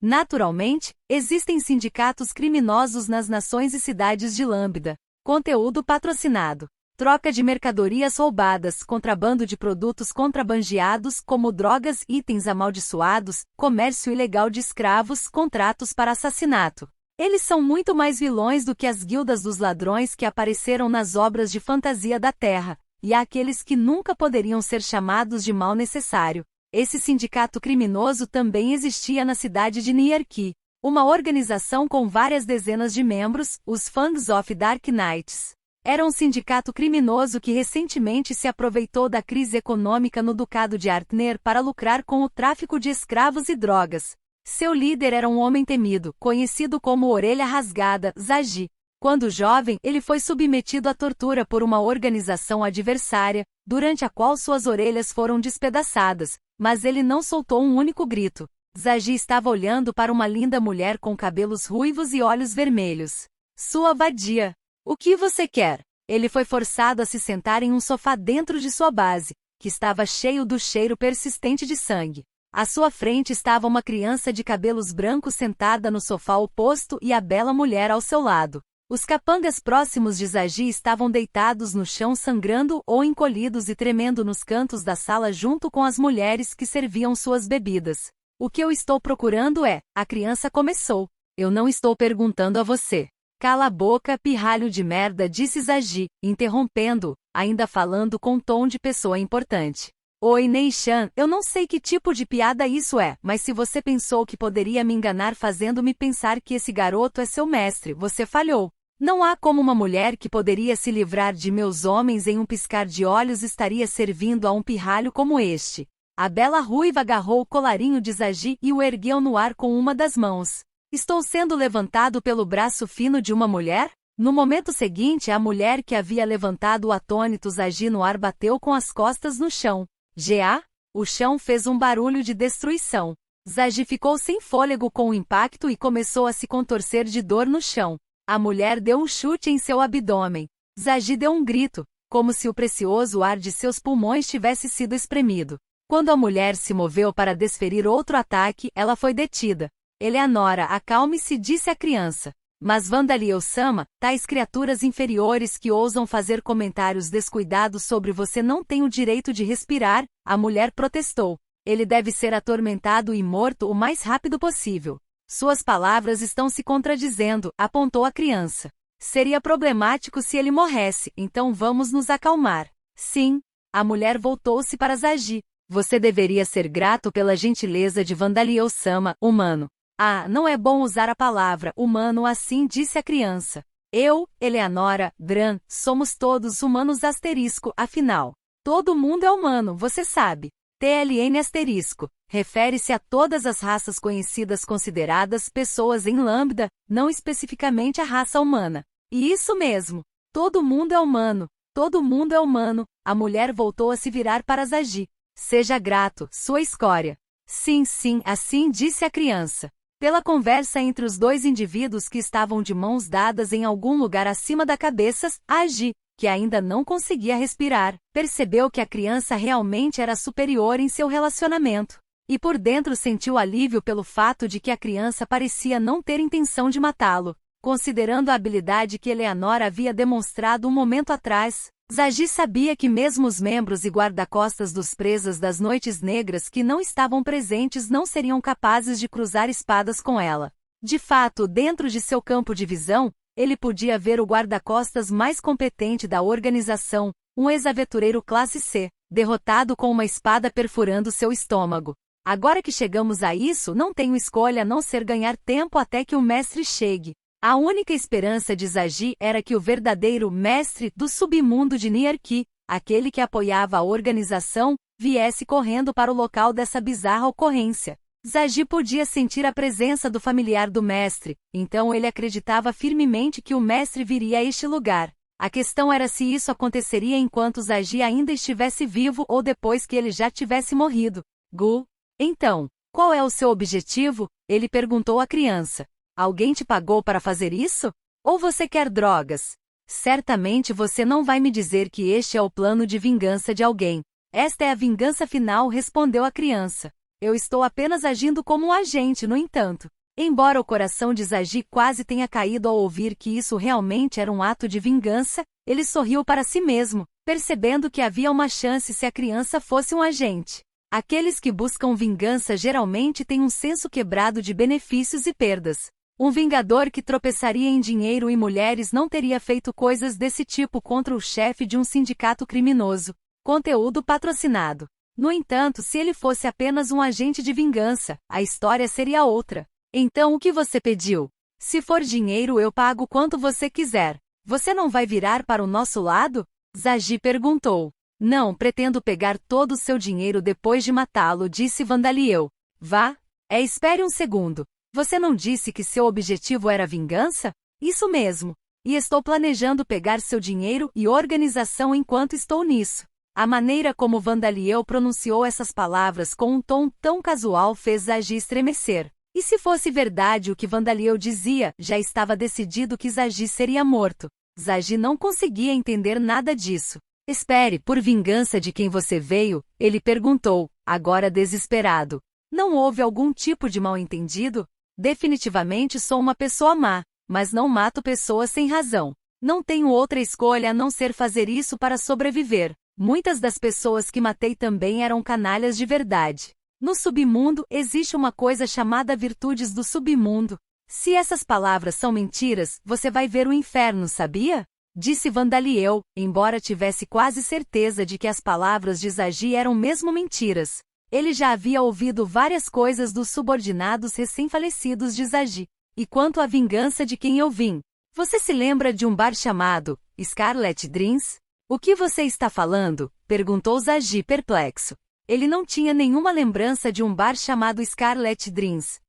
Naturalmente, existem sindicatos criminosos nas nações e cidades de Lambda. Conteúdo patrocinado. Troca de mercadorias roubadas, contrabando de produtos contrabandeados como drogas, itens amaldiçoados, comércio ilegal de escravos, contratos para assassinato. Eles são muito mais vilões do que as guildas dos ladrões que apareceram nas obras de fantasia da Terra, e há aqueles que nunca poderiam ser chamados de mal necessário. Esse sindicato criminoso também existia na cidade de Nierki, uma organização com várias dezenas de membros, os Fangs of Dark Knights. Era um sindicato criminoso que recentemente se aproveitou da crise econômica no Ducado de Artner para lucrar com o tráfico de escravos e drogas. Seu líder era um homem temido, conhecido como Orelha Rasgada, Zagi. Quando jovem, ele foi submetido à tortura por uma organização adversária, durante a qual suas orelhas foram despedaçadas, mas ele não soltou um único grito. Zagi estava olhando para uma linda mulher com cabelos ruivos e olhos vermelhos. Sua vadia. O que você quer? Ele foi forçado a se sentar em um sofá dentro de sua base, que estava cheio do cheiro persistente de sangue. À sua frente estava uma criança de cabelos brancos sentada no sofá oposto e a bela mulher ao seu lado. Os capangas próximos de Zagi estavam deitados no chão sangrando ou encolhidos e tremendo nos cantos da sala junto com as mulheres que serviam suas bebidas. O que eu estou procurando é, a criança começou. Eu não estou perguntando a você. Cala a boca, pirralho de merda, disse Zagi, interrompendo, ainda falando com tom de pessoa importante. Oi, Neishan, eu não sei que tipo de piada isso é, mas se você pensou que poderia me enganar fazendo-me pensar que esse garoto é seu mestre, você falhou. Não há como uma mulher que poderia se livrar de meus homens em um piscar de olhos estaria servindo a um pirralho como este. A bela ruiva agarrou o colarinho de Zagi e o ergueu no ar com uma das mãos. Estou sendo levantado pelo braço fino de uma mulher? No momento seguinte, a mulher que havia levantado o atônito Zagi no ar bateu com as costas no chão. Gá? O chão fez um barulho de destruição. Zagi ficou sem fôlego com o impacto e começou a se contorcer de dor no chão. A mulher deu um chute em seu abdômen. Zagi deu um grito, como se o precioso ar de seus pulmões tivesse sido espremido. Quando a mulher se moveu para desferir outro ataque, ela foi detida. Eleanora, acalme-se, disse a criança. Mas Vandaliel-sama, tais criaturas inferiores que ousam fazer comentários descuidados sobre você não têm o direito de respirar, a mulher protestou. Ele deve ser atormentado e morto o mais rápido possível. Suas palavras estão se contradizendo, apontou a criança. Seria problemático se ele morresse, então vamos nos acalmar. Sim. A mulher voltou-se para Zagi. Você deveria ser grato pela gentileza de Vandaliel-sama, humano. Ah, não é bom usar a palavra humano assim, disse a criança. Eu, Eleanora, Dran, somos todos humanos asterisco, afinal. Todo mundo é humano, você sabe. TLN asterisco. Refere-se a todas as raças conhecidas consideradas pessoas em Lambda, não especificamente a raça humana. E isso mesmo. Todo mundo é humano. Todo mundo é humano. A mulher voltou a se virar para Zagi. Seja grato, sua escória. Sim, assim disse a criança. Pela conversa entre os dois indivíduos que estavam de mãos dadas em algum lugar acima da cabeça, Agi, que ainda não conseguia respirar, percebeu que a criança realmente era superior em seu relacionamento. E por dentro sentiu alívio pelo fato de que a criança parecia não ter intenção de matá-lo. Considerando a habilidade que Eleanora havia demonstrado um momento atrás, Zagi sabia que mesmo os membros e guarda-costas dos presas das Noites Negras que não estavam presentes não seriam capazes de cruzar espadas com ela. De fato, dentro de seu campo de visão, ele podia ver o guarda-costas mais competente da organização, um ex-aventureiro classe C, derrotado com uma espada perfurando seu estômago. Agora que chegamos a isso, não tenho escolha a não ser ganhar tempo até que o mestre chegue. A única esperança de Zagi era que o verdadeiro mestre do submundo de Nierki, aquele que apoiava a organização, viesse correndo para o local dessa bizarra ocorrência. Zagi podia sentir a presença do familiar do mestre, então ele acreditava firmemente que o mestre viria a este lugar. A questão era se isso aconteceria enquanto Zagi ainda estivesse vivo ou depois que ele já tivesse morrido. Gu? Então, qual é o seu objetivo? Ele perguntou à criança. Alguém te pagou para fazer isso? Ou você quer drogas? Certamente você não vai me dizer que este é o plano de vingança de alguém. Esta é a vingança final, respondeu a criança. Eu estou apenas agindo como um agente, no entanto. Embora o coração de Zagi quase tenha caído ao ouvir que isso realmente era um ato de vingança, ele sorriu para si mesmo, percebendo que havia uma chance se a criança fosse um agente. Aqueles que buscam vingança geralmente têm um senso quebrado de benefícios e perdas. Um vingador que tropeçaria em dinheiro e mulheres não teria feito coisas desse tipo contra o chefe de um sindicato criminoso. Conteúdo patrocinado. No entanto, se ele fosse apenas um agente de vingança, a história seria outra. Então o que você pediu? Se for dinheiro eu pago quanto você quiser. Você não vai virar para o nosso lado? Zagi perguntou. Não pretendo pegar todo o seu dinheiro depois de matá-lo, disse Vandaliel. Vá. Espere um segundo. Você não disse que seu objetivo era vingança? Isso mesmo. E estou planejando pegar seu dinheiro e organização enquanto estou nisso. A maneira como Vandaliel pronunciou essas palavras com um tom tão casual fez Zagi estremecer. E se fosse verdade o que Vandaliel dizia, já estava decidido que Zagi seria morto. Zagi não conseguia entender nada disso. Espere, por vingança de quem você veio? Ele perguntou, agora desesperado. Não houve algum tipo de mal-entendido? Definitivamente sou uma pessoa má, mas não mato pessoas sem razão. Não tenho outra escolha a não ser fazer isso para sobreviver. Muitas das pessoas que matei também eram canalhas de verdade. No submundo existe uma coisa chamada virtudes do submundo. Se essas palavras são mentiras, você vai ver o inferno, sabia? Disse Vandaliel, embora tivesse quase certeza de que as palavras de Zagi eram mesmo mentiras. Ele já havia ouvido várias coisas dos subordinados recém-falecidos de Zagi. E quanto à vingança de quem eu vim? Você se lembra de um bar chamado Scarlet Dreams? O que você está falando? Perguntou Zagi perplexo. Ele não tinha nenhuma lembrança de um bar chamado Scarlet Dreams.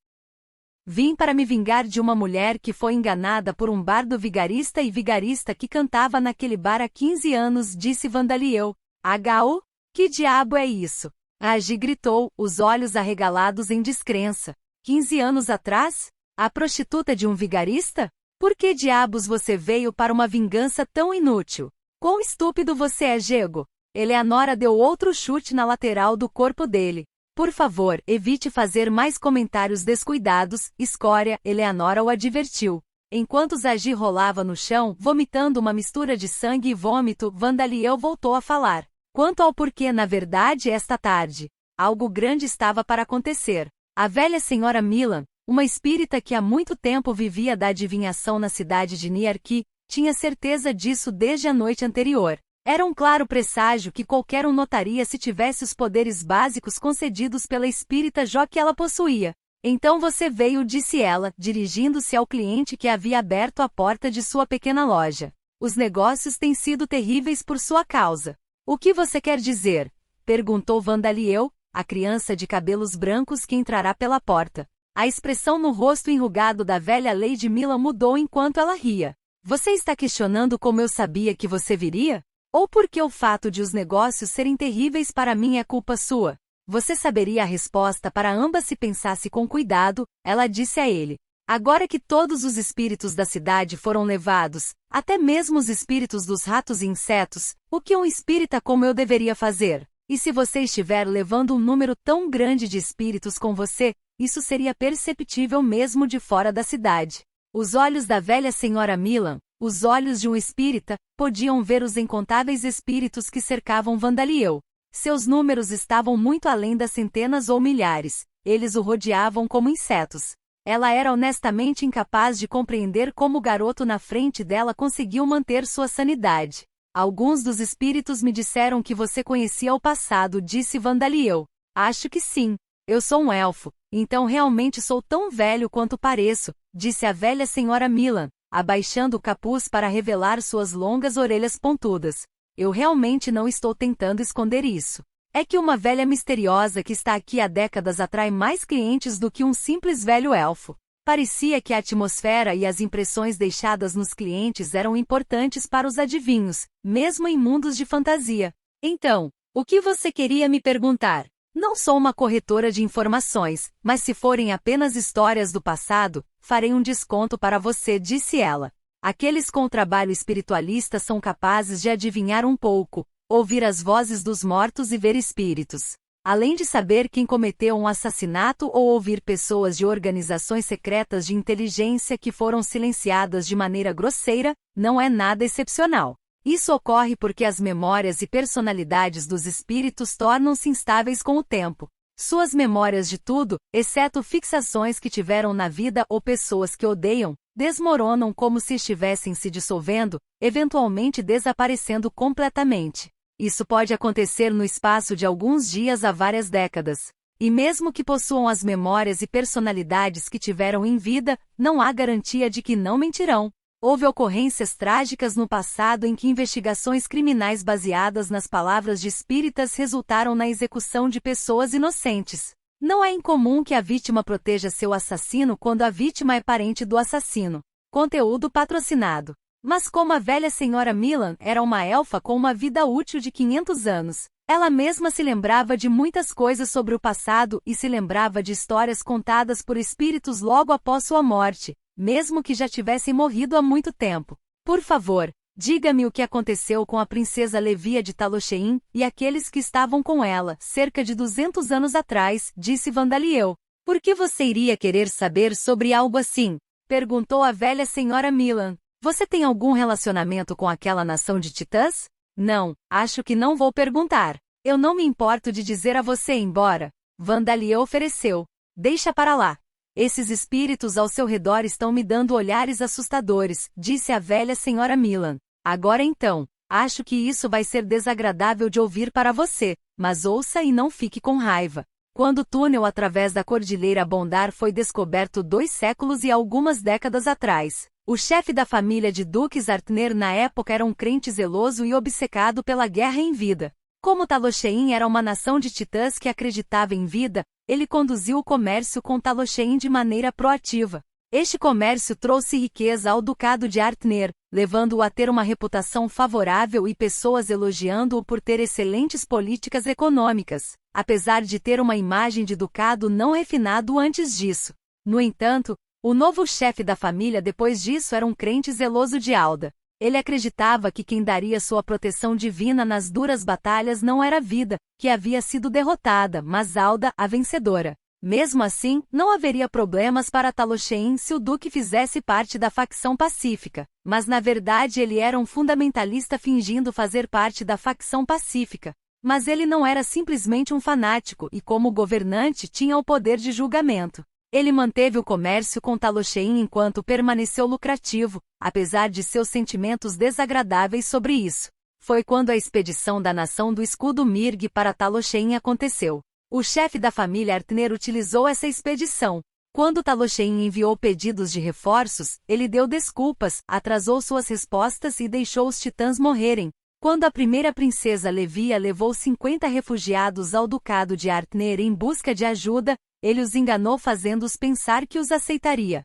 Vim para me vingar de uma mulher que foi enganada por um bardo vigarista e vigarista que cantava naquele bar há 15 anos, disse Vandaliel. H.O.? Que diabo é isso? Zagi gritou, os olhos arregalados em descrença. 15 anos atrás? A prostituta de um vigarista? Por que diabos você veio para uma vingança tão inútil? Quão estúpido você é, Jego! Eleanora deu outro chute na lateral do corpo dele. Por favor, evite fazer mais comentários descuidados, escória, Eleanora o advertiu. Enquanto Zagi rolava no chão, vomitando uma mistura de sangue e vômito, Vandaliel voltou a falar. Quanto ao porquê, na verdade, esta tarde, algo grande estava para acontecer. A velha senhora Milan, uma espírita que há muito tempo vivia da adivinhação na cidade de Niarki, tinha certeza disso desde a noite anterior. Era um claro presságio que qualquer um notaria se tivesse os poderes básicos concedidos pela espírita Jó que ela possuía. Então você veio, disse ela, dirigindo-se ao cliente que havia aberto a porta de sua pequena loja. Os negócios têm sido terríveis por sua causa. O que você quer dizer? Perguntou Vandaliel, a criança de cabelos brancos que entrará pela porta. A expressão no rosto enrugado da velha Lady Milan mudou enquanto ela ria. Você está questionando como eu sabia que você viria? Ou porque o fato de os negócios serem terríveis para mim é culpa sua? Você saberia a resposta para ambas se pensasse com cuidado, ela disse a ele. Agora que todos os espíritos da cidade foram levados, até mesmo os espíritos dos ratos e insetos, o que um espírita como eu deveria fazer? E se você estiver levando um número tão grande de espíritos com você, isso seria perceptível mesmo de fora da cidade. Os olhos da velha senhora Milan, os olhos de um espírita, podiam ver os incontáveis espíritos que cercavam Vandaliel. Seus números estavam muito além das centenas ou milhares. Eles o rodeavam como insetos. Ela era honestamente incapaz de compreender como o garoto na frente dela conseguiu manter sua sanidade. Alguns dos espíritos me disseram que você conhecia o passado, disse Vandaliel. Acho que sim. Eu sou um elfo, então realmente sou tão velho quanto pareço, disse a velha senhora Milan, abaixando o capuz para revelar suas longas orelhas pontudas. Eu realmente não estou tentando esconder isso. É que uma velha misteriosa que está aqui há décadas atrai mais clientes do que um simples velho elfo. Parecia que a atmosfera e as impressões deixadas nos clientes eram importantes para os adivinhos, mesmo em mundos de fantasia. Então, o que você queria me perguntar? Não sou uma corretora de informações, mas se forem apenas histórias do passado, farei um desconto para você, disse ela. Aqueles com trabalho espiritualista são capazes de adivinhar um pouco, ouvir as vozes dos mortos e ver espíritos. Além de saber quem cometeu um assassinato ou ouvir pessoas de organizações secretas de inteligência que foram silenciadas de maneira grosseira, não é nada excepcional. Isso ocorre porque as memórias e personalidades dos espíritos tornam-se instáveis com o tempo. Suas memórias de tudo, exceto fixações que tiveram na vida ou pessoas que odeiam, desmoronam como se estivessem se dissolvendo, eventualmente desaparecendo completamente. Isso pode acontecer no espaço de alguns dias a várias décadas. E mesmo que possuam as memórias e personalidades que tiveram em vida, não há garantia de que não mentirão. Houve ocorrências trágicas no passado em que investigações criminais baseadas nas palavras de espíritas resultaram na execução de pessoas inocentes. Não é incomum que a vítima proteja seu assassino quando a vítima é parente do assassino. Conteúdo patrocinado. Mas como a velha senhora Milan era uma elfa com uma vida útil de 500 anos, ela mesma se lembrava de muitas coisas sobre o passado e se lembrava de histórias contadas por espíritos logo após sua morte, mesmo que já tivessem morrido há muito tempo. Por favor, diga-me o que aconteceu com a princesa Levia de Talosheim e aqueles que estavam com ela, cerca de 200 anos atrás, disse Vandaliel. Por que você iria querer saber sobre algo assim? Perguntou a velha senhora Milan. Você tem algum relacionamento com aquela nação de titãs? Não, acho que não vou perguntar. Eu não me importo de dizer a você embora. Vandaliel ofereceu. Deixa para lá. Esses espíritos ao seu redor estão me dando olhares assustadores, disse a velha senhora Milan. Agora então, acho que isso vai ser desagradável de ouvir para você, mas ouça e não fique com raiva. Quando o túnel através da Cordilheira Bondar foi descoberto 2 séculos e algumas décadas atrás, o chefe da família de duques Artner na época era um crente zeloso e obcecado pela guerra em vida. Como Talosheim era uma nação de titãs que acreditava em vida, ele conduziu o comércio com Talosheim de maneira proativa. Este comércio trouxe riqueza ao ducado de Artner, levando-o a ter uma reputação favorável e pessoas elogiando-o por ter excelentes políticas econômicas, apesar de ter uma imagem de ducado não refinado antes disso. No entanto, o novo chefe da família depois disso era um crente zeloso de Alda. Ele acreditava que quem daria sua proteção divina nas duras batalhas não era a vida, que havia sido derrotada, mas Alda, a vencedora. Mesmo assim, não haveria problemas para Talosheim se o duque fizesse parte da facção pacífica, mas na verdade ele era um fundamentalista fingindo fazer parte da facção pacífica. Mas ele não era simplesmente um fanático e como governante tinha o poder de julgamento. Ele manteve o comércio com Talosheim enquanto permaneceu lucrativo, apesar de seus sentimentos desagradáveis sobre isso. Foi quando a expedição da Nação do Escudo Mirg para Talosheim aconteceu. O chefe da família Artner utilizou essa expedição. Quando Talosheim enviou pedidos de reforços, ele deu desculpas, atrasou suas respostas e deixou os titãs morrerem. Quando a primeira princesa Levia levou 50 refugiados ao ducado de Artner em busca de ajuda, ele os enganou fazendo-os pensar que os aceitaria.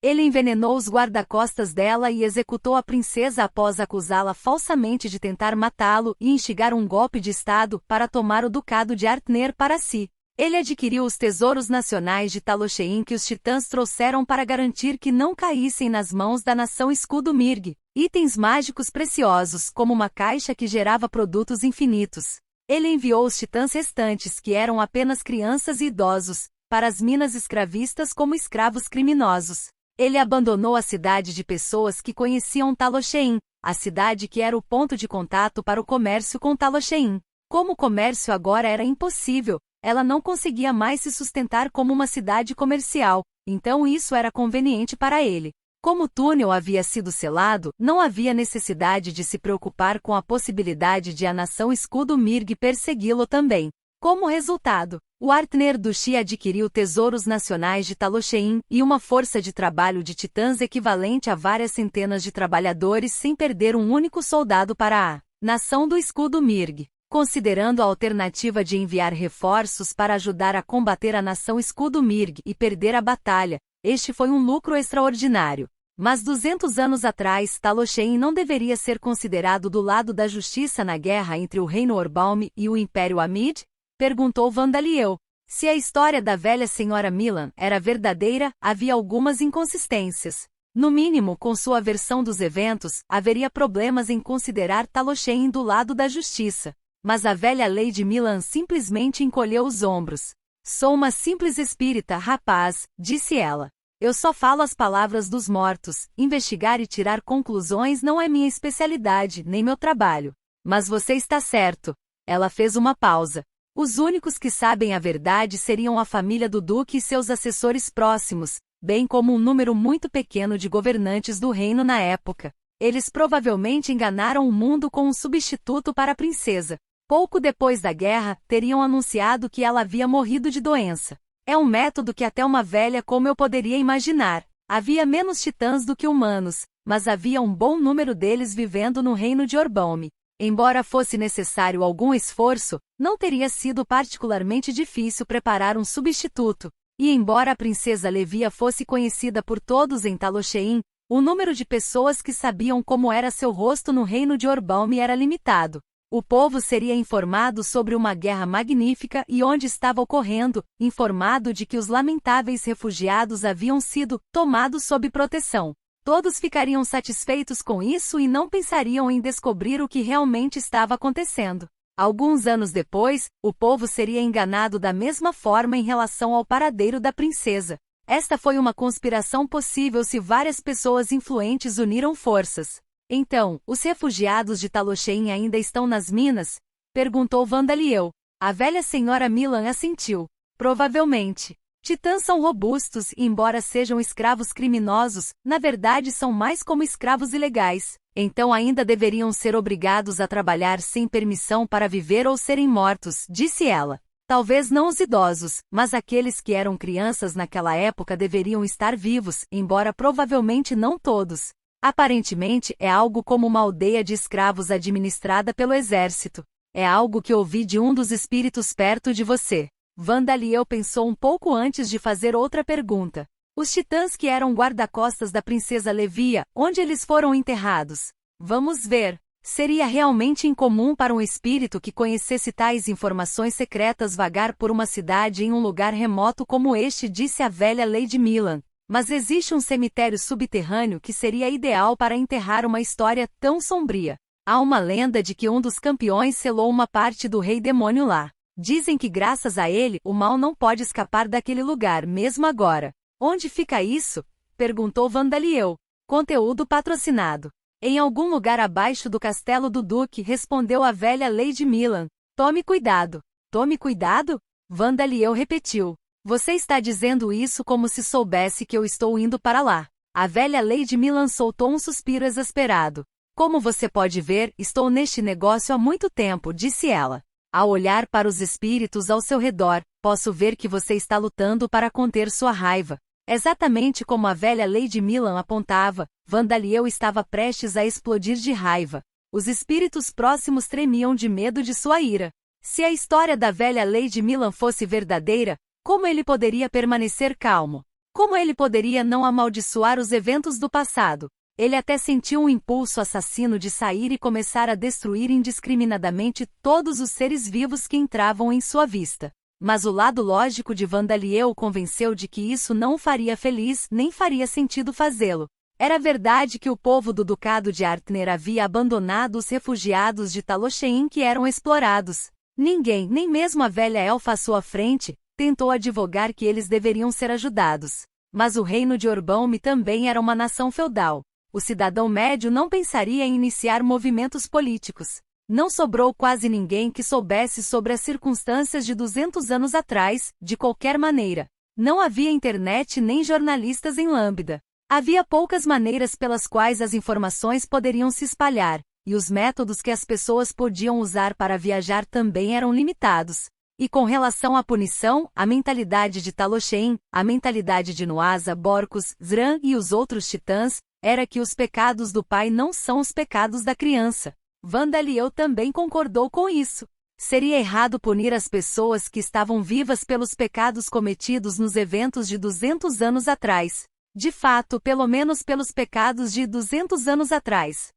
Ele envenenou os guarda-costas dela e executou a princesa após acusá-la falsamente de tentar matá-lo e instigar um golpe de estado para tomar o ducado de Artner para si. Ele adquiriu os tesouros nacionais de Talosheim que os titãs trouxeram para garantir que não caíssem nas mãos da nação Escudo Mirg, itens mágicos preciosos como uma caixa que gerava produtos infinitos. Ele enviou os titãs restantes, que eram apenas crianças e idosos, para as minas escravistas como escravos criminosos. Ele abandonou a cidade de pessoas que conheciam Talosheim, a cidade que era o ponto de contato para o comércio com Talosheim. Como o comércio agora era impossível, ela não conseguia mais se sustentar como uma cidade comercial, então isso era conveniente para ele. Como o túnel havia sido selado, não havia necessidade de se preocupar com a possibilidade de a nação Escudo Mirg persegui-lo também. Como resultado, o Artner Duchy adquiriu tesouros nacionais de Talosheim e uma força de trabalho de titãs equivalente a várias centenas de trabalhadores sem perder um único soldado para a nação do Escudo Mirg. Considerando a alternativa de enviar reforços para ajudar a combater a nação Escudo Mirg e perder a batalha, este foi um lucro extraordinário. Mas 200 anos atrás Talosheim não deveria ser considerado do lado da justiça na guerra entre o Reino Orbalm e o Império Amid? Perguntou Vandaliel. Se a história da velha senhora Milan era verdadeira, havia algumas inconsistências. No mínimo, com sua versão dos eventos, haveria problemas em considerar Talosheim do lado da justiça. mas a velha Lady Milan simplesmente encolheu os ombros. Sou uma simples espírita, rapaz, disse ela. Eu só falo as palavras dos mortos, investigar e tirar conclusões não é minha especialidade, nem meu trabalho. Mas você está certo. Ela fez uma pausa. Os únicos que sabem a verdade seriam a família do duque e seus assessores próximos, bem como um número muito pequeno de governantes do reino na época. Eles provavelmente enganaram o mundo com um substituto para a princesa. Pouco depois da guerra, teriam anunciado que ela havia morrido de doença. É um método que até uma velha como eu poderia imaginar. Havia menos titãs do que humanos, mas havia um bom número deles vivendo no reino de Orbalme. Embora fosse necessário algum esforço, não teria sido particularmente difícil preparar um substituto. E embora a princesa Levia fosse conhecida por todos em Talochein, o número de pessoas que sabiam como era seu rosto no reino de Orbalme era limitado. O povo seria informado sobre uma guerra magnífica e onde estava ocorrendo, informado de que os lamentáveis refugiados haviam sido tomados sob proteção. Todos ficariam satisfeitos com isso e não pensariam em descobrir o que realmente estava acontecendo. Alguns anos depois, o povo seria enganado da mesma forma em relação ao paradeiro da princesa. Esta foi uma conspiração possível se várias pessoas influentes uniram forças. Então, os refugiados de Talochein ainda estão nas minas? Perguntou Vandaliel. A velha senhora Milan assentiu. Provavelmente. Titãs são robustos e, embora sejam escravos criminosos, na verdade são mais como escravos ilegais. Então ainda deveriam ser obrigados a trabalhar sem permissão para viver ou serem mortos, disse ela. Talvez não os idosos, mas aqueles que eram crianças naquela época deveriam estar vivos, embora provavelmente não todos. Aparentemente é algo como uma aldeia de escravos administrada pelo exército. É algo que ouvi de um dos espíritos perto de você. Vandaliel pensou um pouco antes de fazer outra pergunta. Os titãs que eram guarda-costas da princesa Levia, onde eles foram enterrados? Vamos ver. Seria realmente incomum para um espírito que conhecesse tais informações secretas vagar por uma cidade em um lugar remoto como este, disse a velha Lady Milan. Mas existe um cemitério subterrâneo que seria ideal para enterrar uma história tão sombria. Há uma lenda de que um dos campeões selou uma parte do rei demônio lá. Dizem que graças a ele, o mal não pode escapar daquele lugar mesmo agora. Onde fica isso? Perguntou Vandaliel. Conteúdo patrocinado. Em algum lugar abaixo do castelo do duque, respondeu a velha Lady Milan. Tome cuidado. Tome cuidado? Vandaliel repetiu. Você está dizendo isso como se soubesse que eu estou indo para lá. A velha Lady Milan soltou um suspiro exasperado. Como você pode ver, estou neste negócio há muito tempo, disse ela. Ao olhar para os espíritos ao seu redor, posso ver que você está lutando para conter sua raiva. Exatamente como a velha Lady Milan apontava, Vandaliel estava prestes a explodir de raiva. Os espíritos próximos tremiam de medo de sua ira. Se a história da velha Lady Milan fosse verdadeira, como ele poderia permanecer calmo? Como ele poderia não amaldiçoar os eventos do passado? Ele até sentiu um impulso assassino de sair e começar a destruir indiscriminadamente todos os seres vivos que entravam em sua vista. Mas o lado lógico de Vandaliel o convenceu de que isso não o faria feliz, nem faria sentido fazê-lo. Era verdade que o povo do Ducado de Artner havia abandonado os refugiados de Talochein que eram explorados. Ninguém, nem mesmo a velha elfa à sua frente, tentou advogar que eles deveriam ser ajudados. Mas o reino de Orbalme também era uma nação feudal. O cidadão médio não pensaria em iniciar movimentos políticos. Não sobrou quase ninguém que soubesse sobre as circunstâncias de 200 anos atrás, de qualquer maneira. Não havia internet nem jornalistas em Lambda. Havia poucas maneiras pelas quais as informações poderiam se espalhar, e os métodos que as pessoas podiam usar para viajar também eram limitados. E com relação à punição, a mentalidade de Talochein, a mentalidade de Nuasa, Borcos, Zran e os outros titãs, era que os pecados do pai não são os pecados da criança. Vandaliel também concordou com isso. Seria errado punir as pessoas que estavam vivas pelos pecados cometidos nos eventos de 200 anos atrás. De fato, pelo menos pelos pecados de 200 anos atrás.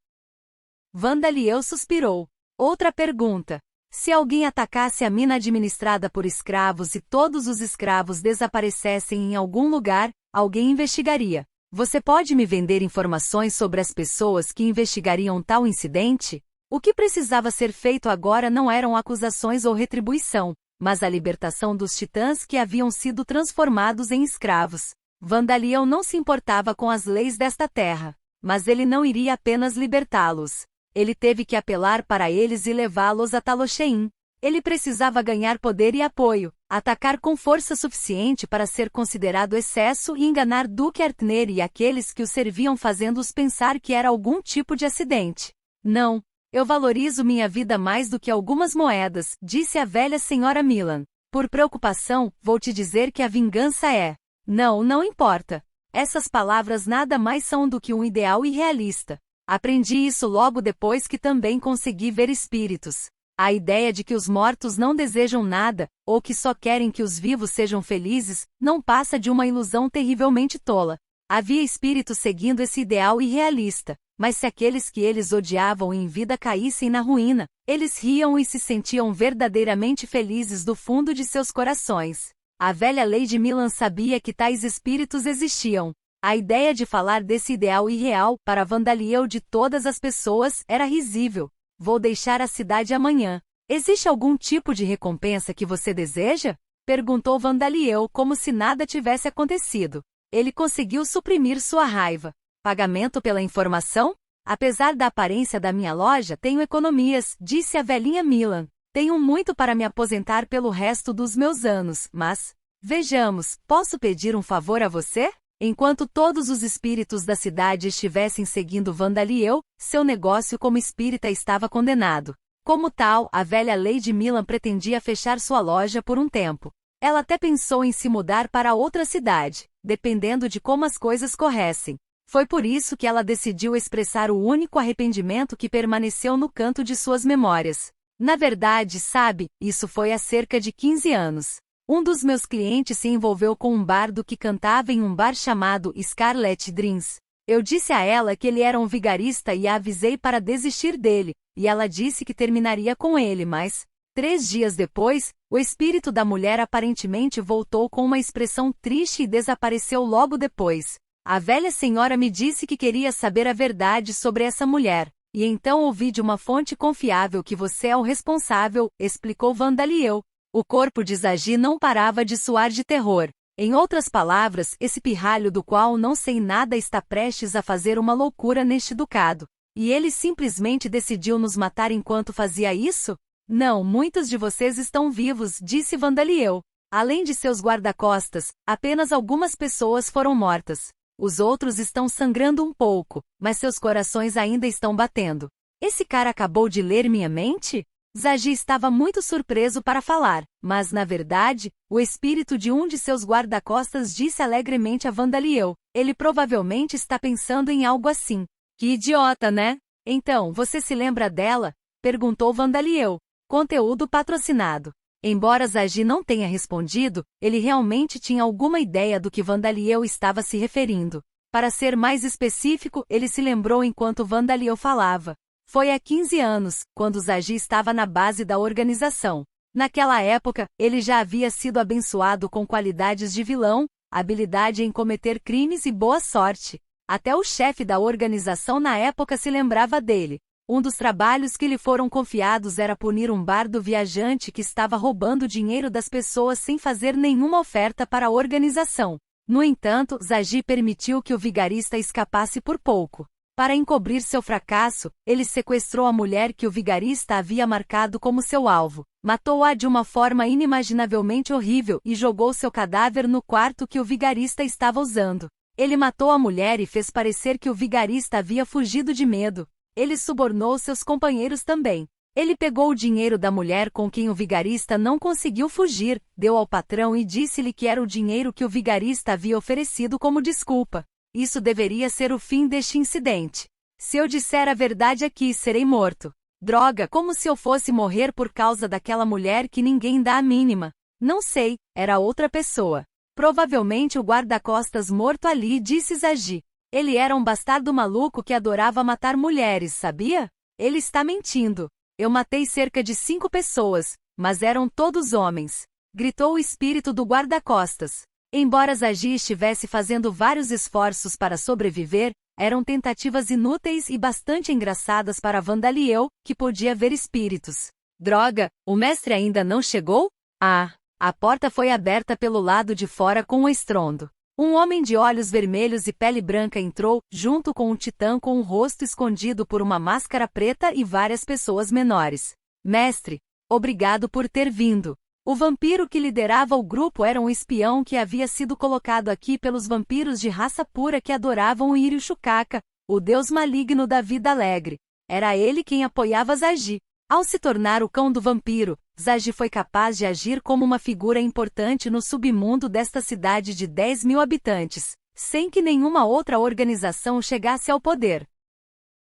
Vandaliel suspirou. Outra pergunta. Se alguém atacasse a mina administrada por escravos e todos os escravos desaparecessem em algum lugar, alguém investigaria. Você pode me vender informações sobre as pessoas que investigariam tal incidente? O que precisava ser feito agora não eram acusações ou retribuição, mas a libertação dos titãs que haviam sido transformados em escravos. Vandaliel não se importava com as leis desta terra, mas ele não iria apenas libertá-los. Ele teve que apelar para eles e levá-los a Talosheim. Ele precisava ganhar poder e apoio, atacar com força suficiente para ser considerado excesso e enganar Duque Artner e aqueles que o serviam, fazendo-os pensar que era algum tipo de acidente. Não, eu valorizo minha vida mais do que algumas moedas, disse a velha senhora Milan. Por preocupação, vou te dizer que a vingança é. Não importa. Essas palavras nada mais são do que um ideal irrealista. Aprendi isso logo depois que também consegui ver espíritos. A ideia de que os mortos não desejam nada, ou que só querem que os vivos sejam felizes, não passa de uma ilusão terrivelmente tola. Havia espíritos seguindo esse ideal irrealista, mas se aqueles que eles odiavam em vida caíssem na ruína, eles riam e se sentiam verdadeiramente felizes do fundo de seus corações. A velha Lady Milan sabia que tais espíritos existiam. A ideia de falar desse ideal irreal para Vandaliel de todas as pessoas era risível. Vou deixar a cidade amanhã. Existe algum tipo de recompensa que você deseja? Perguntou Vandaliel como se nada tivesse acontecido. Ele conseguiu suprimir sua raiva. Pagamento pela informação? Apesar da aparência da minha loja, tenho economias, disse a velhinha Milan. Tenho muito para me aposentar pelo resto dos meus anos, mas... Vejamos, posso pedir um favor a você? Enquanto todos os espíritos da cidade estivessem seguindo Vandaliel, seu negócio como espírita estava condenado. Como tal, a velha Lady Milan pretendia fechar sua loja por um tempo. Ela até pensou em se mudar para outra cidade, dependendo de como as coisas corressem. Foi por isso que ela decidiu expressar o único arrependimento que permaneceu no canto de suas memórias. Na verdade, sabe, isso foi há cerca de 15 anos. Um dos meus clientes se envolveu com um bardo que cantava em um bar chamado Scarlet Dreams. Eu disse a ela que ele era um vigarista e a avisei para desistir dele, e ela disse que terminaria com ele, mas, 3 dias depois, o espírito da mulher aparentemente voltou com uma expressão triste e desapareceu logo depois. A velha senhora me disse que queria saber a verdade sobre essa mulher, e então ouvi de uma fonte confiável que você é o responsável, explicou Vandaliel. O corpo de Zagi não parava de suar de terror. Em outras palavras, esse pirralho do qual não sei nada está prestes a fazer uma loucura neste ducado. E ele simplesmente decidiu nos matar enquanto fazia isso? Não, muitos de vocês estão vivos, disse Vandaliel. Além de seus guarda-costas, apenas algumas pessoas foram mortas. Os outros estão sangrando um pouco, mas seus corações ainda estão batendo. Esse cara acabou de ler minha mente? Zagi estava muito surpreso para falar, mas, na verdade, o espírito de um de seus guarda-costas disse alegremente a Vandaliel. Ele provavelmente está pensando em algo assim. Que idiota, né? Então, você se lembra dela? Perguntou Vandaliel. Conteúdo patrocinado. Embora Zagi não tenha respondido, ele realmente tinha alguma ideia do que Vandaliel estava se referindo. Para ser mais específico, ele se lembrou enquanto Vandaliel falava. Foi há 15 anos, quando Zagi estava na base da organização. Naquela época, ele já havia sido abençoado com qualidades de vilão, habilidade em cometer crimes e boa sorte. Até o chefe da organização na época se lembrava dele. Um dos trabalhos que lhe foram confiados era punir um bardo viajante que estava roubando dinheiro das pessoas sem fazer nenhuma oferta para a organização. No entanto, Zagi permitiu que o vigarista escapasse por pouco. Para encobrir seu fracasso, ele sequestrou a mulher que o vigarista havia marcado como seu alvo, matou-a de uma forma inimaginavelmente horrível e jogou seu cadáver no quarto que o vigarista estava usando. Ele matou a mulher e fez parecer que o vigarista havia fugido de medo. Ele subornou seus companheiros também. Ele pegou o dinheiro da mulher com quem o vigarista não conseguiu fugir, deu ao patrão e disse-lhe que era o dinheiro que o vigarista havia oferecido como desculpa. Isso deveria ser o fim deste incidente. Se eu disser a verdade aqui, serei morto. Droga, como se eu fosse morrer por causa daquela mulher que ninguém dá a mínima. Não sei, era outra pessoa. Provavelmente o guarda-costas morto ali, disse Zagi. Ele era um bastardo maluco que adorava matar mulheres, sabia? Ele está mentindo. Eu matei cerca de 5 pessoas, mas eram todos homens. Gritou o espírito do guarda-costas. Embora Zagi estivesse fazendo vários esforços para sobreviver, Eram tentativas inúteis e bastante engraçadas para Vandaliel, que podia ver espíritos. Droga, o mestre ainda não chegou? Ah! A porta foi aberta pelo lado de fora com um estrondo. Um homem de olhos vermelhos e pele branca entrou, junto com um titã com o rosto escondido por uma máscara preta e várias pessoas menores. Mestre, obrigado por ter vindo. O vampiro que liderava o grupo era um espião que havia sido colocado aqui pelos vampiros de raça pura que adoravam o Iriushukaka, o deus maligno da vida alegre. Era ele quem apoiava Zagi. Ao se tornar o cão do vampiro, Zagi foi capaz de agir como uma figura importante no submundo desta cidade de 10.000 habitantes, sem que nenhuma outra organização chegasse ao poder.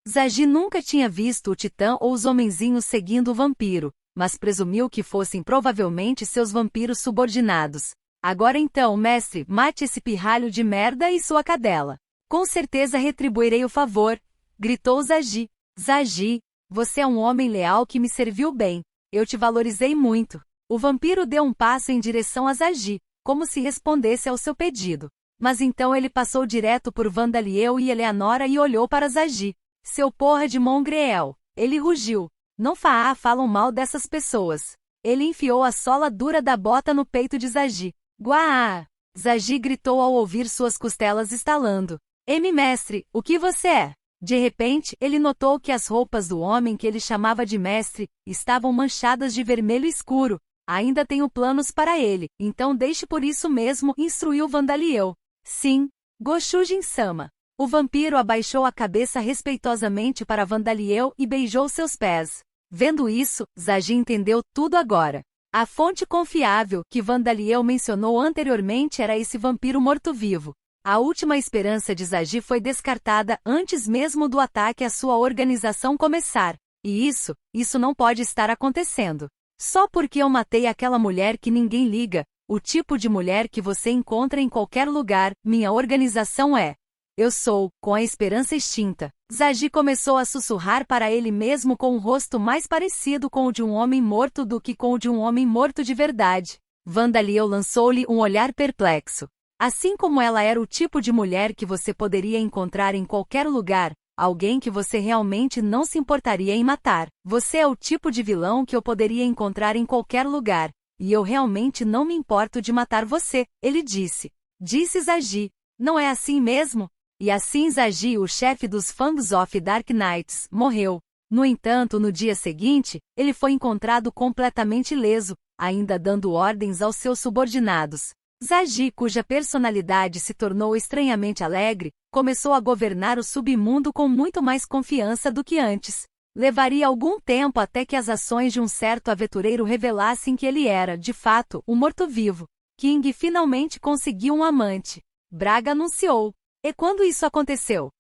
Zagi nunca tinha visto o Titã ou os homenzinhos seguindo o vampiro, mas presumiu que fossem provavelmente seus vampiros subordinados. Agora então, mestre, mate esse pirralho de merda e sua cadela. Com certeza retribuirei o favor, gritou Zagi. Zagi, você é um homem leal que me serviu bem. Eu te valorizei muito. O vampiro deu um passo em direção a Zagi, como se respondesse ao seu pedido. Mas então ele passou direto por Vandaliel e Eleanora e olhou para Zagi. Seu porra de Mongreel. Ele rugiu. Não falam mal dessas pessoas. Ele enfiou a sola dura da bota no peito de Zagi. Guaa! Zagi gritou ao ouvir suas costelas estalando. Mestre, o que você é? De repente, ele notou que as roupas do homem que ele chamava de mestre estavam manchadas de vermelho escuro. Ainda tenho planos para ele, então deixe por isso mesmo, instruiu Vandaliel. Sim, Goshujin-sama. O vampiro abaixou a cabeça respeitosamente para Vandaliel e beijou seus pés. Vendo isso, Zagi entendeu tudo agora. A fonte confiável que Vandaliel mencionou anteriormente era esse vampiro morto-vivo. A última esperança de Zagi foi descartada antes mesmo do ataque à sua organização começar. E isso não pode estar acontecendo. Só porque eu matei aquela mulher que ninguém liga, o tipo de mulher que você encontra em qualquer lugar, minha organização é. Eu sou, com a esperança extinta. Zagi começou a sussurrar para ele mesmo com um rosto mais parecido com o de um homem morto do que com o de um homem morto de verdade. Vandaliel lançou-lhe um olhar perplexo. Assim como ela era o tipo de mulher que você poderia encontrar em qualquer lugar, alguém que você realmente não se importaria em matar. Você é o tipo de vilão que eu poderia encontrar em qualquer lugar, e eu realmente não me importo de matar você, ele disse. Disse Zagi. Não é assim mesmo? E assim Zagi, o chefe dos Fangs of Dark Knights, morreu. No entanto, no dia seguinte, ele foi encontrado completamente ileso, ainda dando ordens aos seus subordinados. Zagi, cuja personalidade se tornou estranhamente alegre, começou a governar o submundo com muito mais confiança do que antes. Levaria algum tempo até que as ações de um certo aventureiro revelassem que ele era, de fato, um morto-vivo. King finalmente conseguiu um amante. Braga anunciou. E quando isso aconteceu?